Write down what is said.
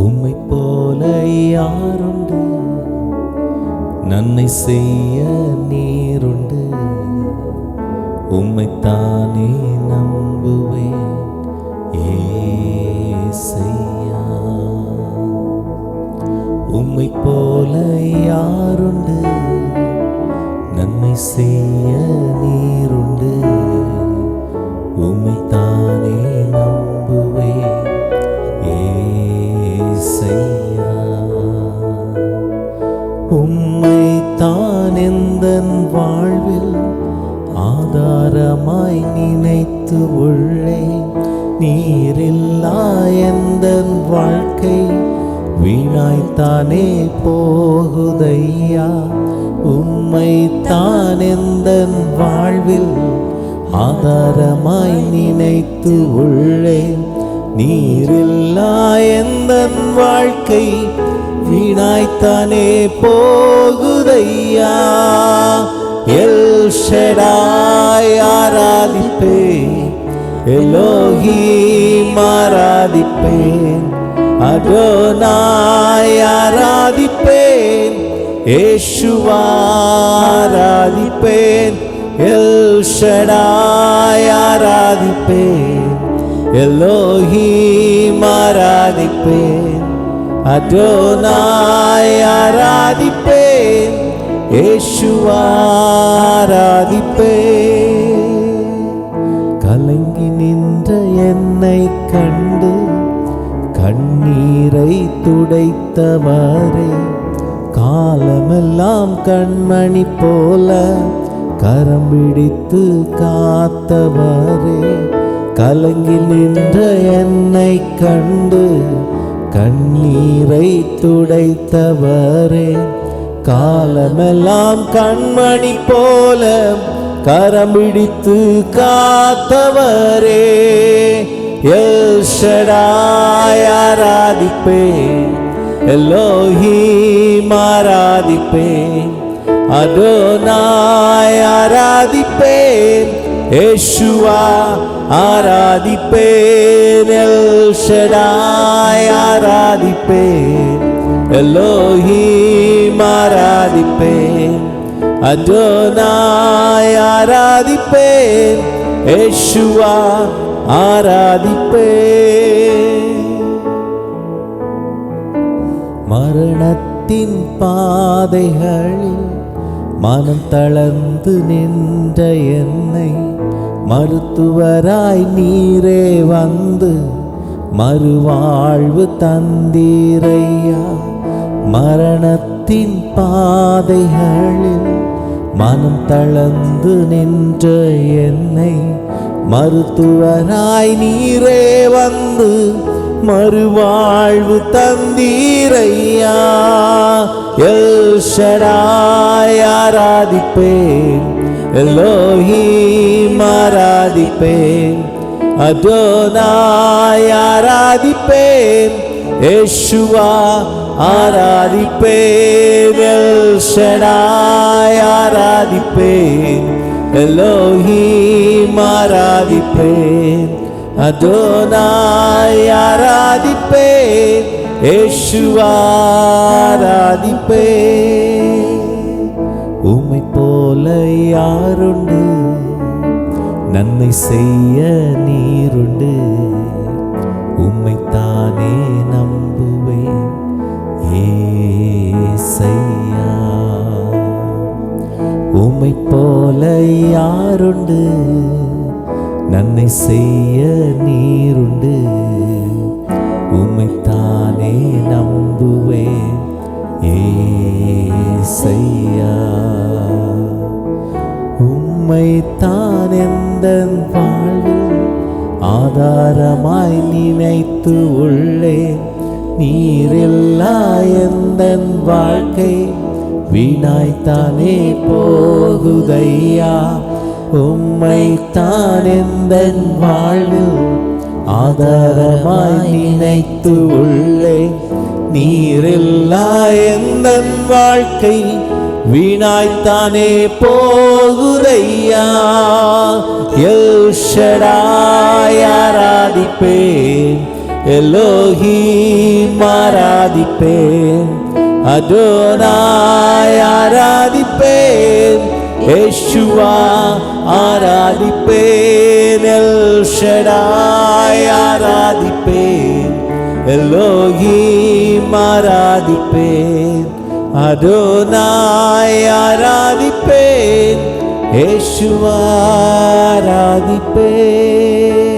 உம்மை போல யாருண்டு, நன்மை செய்ய நீருண்டு. உம்மைத்தானே நம்புவேன் ஏசையா. உம்மை போல யாருண்டு, நன்மை செய்ய நீருண்டு. உம்மைத்தானே நம்புவேன் ஏசையா. உம்மைத்தான் எந்தன் வாழ்வில் ஆதாரமாய் நினைத்து உள்ளேன். நீரில்லா எந்தன் வாழ்க்கை வீணாய்த்தானே போகுதையா. உம்மைத்தான் எந்தன் வாழ்வில் ஆதாரமாய் நினைத்து உள்ளேன். நீரில்லா எந்தன் வாழ்க்கை வீணாய்த்தானே போகுதையா. எல் ஷடாய் ஆராதிப்பேன், எலோஹீம் ஆராதிப்பேன், அதோனாய் ஆராதிப்பேன், யேசுவா ஆராதிப்பேன். எல் ஷடாய் ஆராதிப்பேன், எலோஹீம் ஆராதிப்பேன், அதோனாய் ஆராதிப்பேன், யேசுவா ஆராதிப்பேன். கலங்கி நின்ற என்னை கண்டு கண்ணீரை துடைத்தவரே, காலமெல்லாம் கண்மணி போல கரம் பிடித்து காத்தவரே. கலங்கி நின்ற என்னை கண்டு கண்ணீரை துடைத்தவரே, காலமெல்லாம் கண்மணி போல கரம் பிடித்து காத்தவரே. எல் ஷடாய் ஆராதிப்பேன், எலோஹீம் ஆராதிப்பேன், அதோனாய் ஆராதிப்பேன், யேசுவா ஆராதிப்பேன். எல் ஷடாய் ஆராதிப்பேன், எலோஹீம் ஆராதிப்பேன், அதோனாய் ஆராதிப்பேன், யேசுவா ஆராதிப்பேன். மரணத்தின் பாதைகளில் மனம் தளர்ந்து நின்ற என்னை மருத்துவராய் நீரே வந்து மறுவாழ்வு தந்தீரையா. மரணத்தின் பாதைகளில் மனம் தளர்ந்து நின்ற என்னை மருத்துவராய் நீரே வந்து மறுவாழ்வு தந்தீரையா. எல் ஷடாய் ஆராதிப்பேன், எலோஹீம் ஆராதிப்பேன், அதோனாய் ஆராதிப்பேன், யேசுவா ஆராதிப்பேன். எல் ஷடாய் ஆராதிப்பேன், எலோஹீம் ஆராதிப்பேன், அதோனாய் ஆராதிப்பேன், யேசுவா ஆராதிப்பேன். உம்மை போல யாருண்டு, நன்மை செய்ய நீருண்டு. உம்மைத்தானே நம்புவேன் ஏசையா. உம்மை போல யாருண்டு, நன்மை செய்ய நீருண்டு. உம்மைத்தானே நம்புவேன் ஏசையா. உம்மைத்தான் எந்தன் வாழ்வில் ஆதாரமாய் நினைத்து உள்ளேன். நீரில்லா எந்தன் வாழ்க்கை வீணாய்த்தானே போகுதையா. உம்மைத்தான் எந்தன் வாழ்வில் ஆதாரமாய் நினைத்து உள்ளேன். நீரில்லா எந்தன் வாழ்க்கை வீணாய்த்தானே போகுதையா. எல் ஷடாய் ஆராதிப்பேன், எலோஹீம் ஆராதிப்பேன், அதோனாய் ஆராதிப்பேன், யேசுவா ஆராதிப்பேன், எல் ஷடாய் ஆராதிப்பேன், எலோஹீம் ஆராதிப்பேன், அதோனாய் ஆராதிப்பேன், யேசுவா ஆராதிப்பேன்.